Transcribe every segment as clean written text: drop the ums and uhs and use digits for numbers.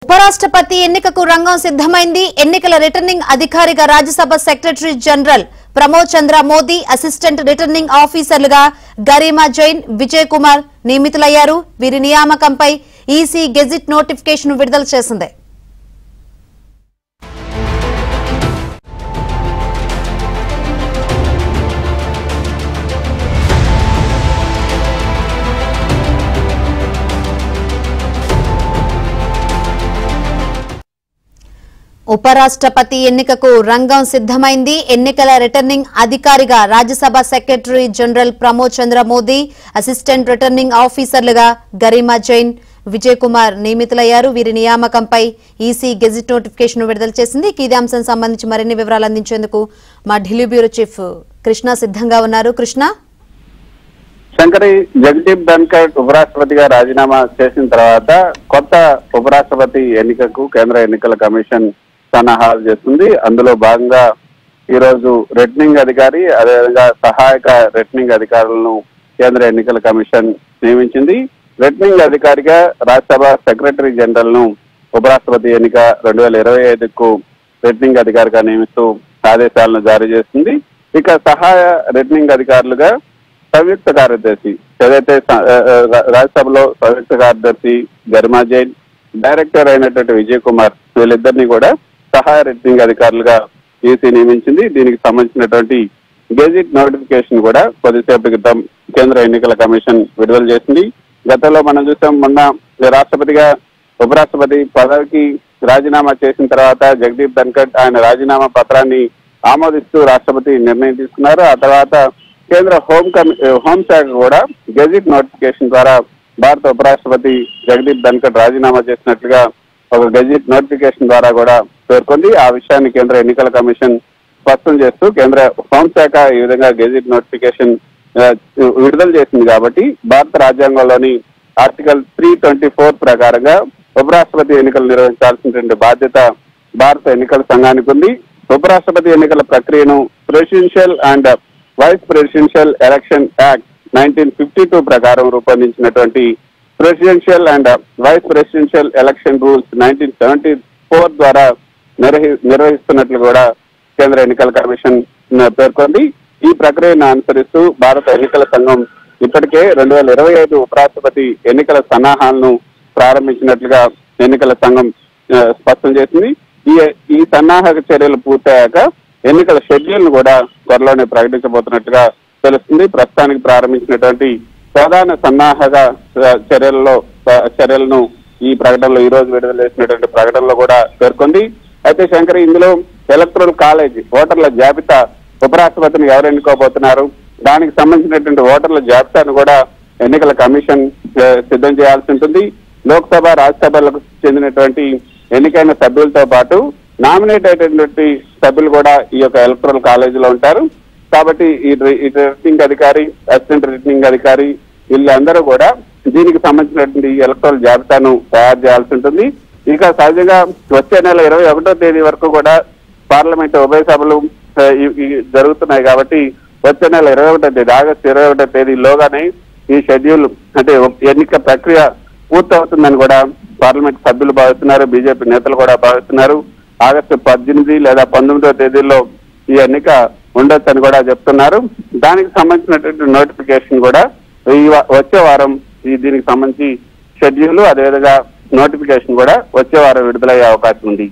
ఉపరాష్ట్రపతి ఎన్నికకు రంగం సిద్ధమైంది. ఎన్నికల రిటర్నింగ్ అధికారిగా రాజ్యసభ సెక్రటరీ జనరల్ ప్రమోద్ చంద్ర మోదీ, అసిస్టెంట్ రిటర్నింగ్ ఆఫీసర్లుగా గరిమా జైన్, విజయ్ కుమార్ నియమితులయ్యారు. వీరి నియామకంపై ఈసీ గెజిట్ నోటిఫికేషన్ విడుదల చేసింది. ఉపరాష్ట్రపతి ఎన్నికకు రంగం సిద్ధమైంది. ఎన్నికల రిటర్నింగ్ అధికారిగా రాజ్యసభ సెక్రటరీ జనరల్ ప్రమోద్ చంద్ర మోదీ, అసిస్టెంట్ రిటర్నింగ్ ఆఫీసర్లుగా గరిమా జైన్, విజయ్ కుమార్ నియమితులయ్యారు. వీరి నియామకంపై ఈసీ గెజిట్ నోటిఫికేషన్ విడుదల చేసింది. ఇదే అంశం సంబంధించి మరిన్ని వివరాలు అందించేందుకు మా ఢిల్లీ బ్యూరో చీఫ్ కృష్ణ సిద్ధంగా ఉన్నారు. కృష్ణ, శంకరి, జగదీప్ ధన్కర్ ఉపరాష్ట్రపతిగా రాజీనామా చేసిన తర్వాత కొత్త ఉపరాష్ట్రపతి ఎన్నికకు కేంద్ర ఎన్నికల కమిషన్ సన్నాహాలు చేస్తుంది. అందులో భాగంగా ఈ రోజు రిటర్నింగ్ అధికారి, అదేవిధంగా సహాయక రిటర్నింగ్ అధికారులను కేంద్ర ఎన్నికల కమిషన్ నియమించింది. రిటర్నింగ్ అధికారిగా రాజ్యసభ సెక్రటరీ జనరల్ ను ఉపరాష్ట్రపతి ఎన్నిక 2025కు రిటర్నింగ్ అధికారిగా నియమిస్తూ ఆదేశాలను జారీ చేస్తుంది. ఇక సహాయ రిటర్నింగ్ అధికారులుగా సంయుక్త కార్యదర్శి, ఏదైతే రాజ్యసభలో సంయుక్త కార్యదర్శి గరిమా జైన్, డైరెక్టర్ అయినటువంటి విజయ్ కుమార్, వీళ్ళిద్దరినీ కూడా సహాయ రిటర్నింగ్ అధికారులుగా ఈసీ నియమించింది. దీనికి సంబంధించినటువంటి గెజిట్ నోటిఫికేషన్ కూడా కొద్దిసేపటి క్రితం కేంద్ర ఎన్నికల కమిషన్ విడుదల చేసింది. గతంలో మనం చూసాం, మొన్న రాష్ట్రపతిగా ఉపరాష్ట్రపతి పదవికి రాజీనామా చేసిన తర్వాత జగదీప్ ధన్కర్ ఆయన రాజీనామా పత్రాన్ని ఆమోదిస్తూ రాష్ట్రపతి నిర్ణయం తీసుకున్నారు. ఆ తర్వాత కేంద్ర హోంశాఖ కూడా గెజిట్ నోటిఫికేషన్ ద్వారా భారత ఉపరాష్ట్రపతి జగదీప్ ధన్కర్ రాజీనామా చేసినట్లుగా ఒక గెజిట్ నోటిఫికేషన్ ద్వారా కూడా పేర్కొంది. ఆ విషయాన్ని కేంద్ర ఎన్నికల కమిషన్ స్పష్టం చేస్తూ కేంద్ర హోంశాఖ ఈ విధంగా గెజిట్ నోటిఫికేషన్ విడుదల చేసింది. కాబట్టి భారత రాజ్యాంగంలోని ఆర్టికల్ 324 ప్రకారంగా ఉపరాష్ట్రపతి ఎన్నికలు నిర్వహించాల్సినటువంటి బాధ్యత భారత ఎన్నికల సంఘానికి ఉంది. ఉపరాష్ట్రపతి ఎన్నికల ప్రక్రియను presidential and vice presidential election act 1952 ప్రకారం రూపొందించినటువంటి presidential and vice presidential election rules 1974 ద్వారా నిర్వహిస్తున్నట్లు కూడా కేంద్ర ఎన్నికల కమిషన్ పేర్కొంది. ఈ ప్రక్రియను అనుసరిస్తూ భారత ఎన్నికల సంఘం ఇప్పటికే 2025 ఉపరాష్ట్రపతి ఎన్నికల సన్నాహాలను ప్రారంభించినట్లుగా ఎన్నికల సంఘం స్పష్టం చేసింది. ఈ సన్నాహక చర్యలు పూర్తయ్యాక ఎన్నికల షెడ్యూల్ ను కూడా త్వరలోనే ప్రకటించబోతున్నట్టుగా తెలుస్తుంది. ప్రస్తుతానికి ప్రారంభించినటువంటి ప్రధాన సన్నాహక చర్యలను ఈ ప్రకటనలో ఈ రోజు విడుదల చేసినటువంటి ప్రకటనలో కూడా పేర్కొంది. అయితే శంకరి, ఇందులో ఎలక్టరల్ కాలేజ్ ఓటర్ల జాబితా, ఉపరాష్ట్రపతిని ఎవరు ఎన్నుకోబోతున్నారు, దానికి సంబంధించినటువంటి ఓటర్ల జాబితాను కూడా ఎన్నికల కమిషన్ సిద్ధం చేయాల్సి ఉంటుంది. లోక్సభ, రాజ్యసభలకు చెందినటువంటి ఎన్నికైన సభ్యులతో పాటు నామినేట్ అయినటువంటి సభ్యులు కూడా ఈ యొక్క ఎలక్టరల్ కాలేజీలో ఉంటారు. కాబట్టి ఈ రిటర్నింగ్ అధికారి, అసిస్టెంట్ రిటర్నింగ్ అధికారి వీళ్ళందరూ కూడా దీనికి సంబంధించినటువంటి ఎలక్టరల్ జాబితాను తయారు చేయాల్సి ఉంటుంది. ఇక సహజంగా వచ్చే నెల 21వ తేదీ వరకు కూడా పార్లమెంట్ ఉభయ సభలు జరుగుతున్నాయి. కాబట్టి వచ్చే నెల 21వ తేదీ, ఆగస్టు 21వ తేదీలోగానే ఈ షెడ్యూల్ అంటే ఎన్నిక ప్రక్రియ పూర్తవుతుందని కూడా పార్లమెంట్ సభ్యులు భావిస్తున్నారు, బీజేపీ నేతలు కూడా భావిస్తున్నారు. ఆగస్టు 18 లేదా 19వ తేదీల్లో ఈ ఎన్నిక ఉండొచ్చని కూడా చెప్తున్నారు. దానికి సంబంధించినటువంటి నోటిఫికేషన్ కూడా వచ్చే వారం దీనికి సంబంధించి షెడ్యూల్, అదేవిధంగా నోటిఫికేషన్ కూడా వచ్చే వారం విడుదలయ్యే అవకాశం ఉంది.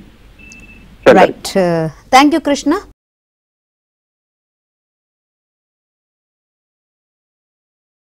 Thank you Krishna.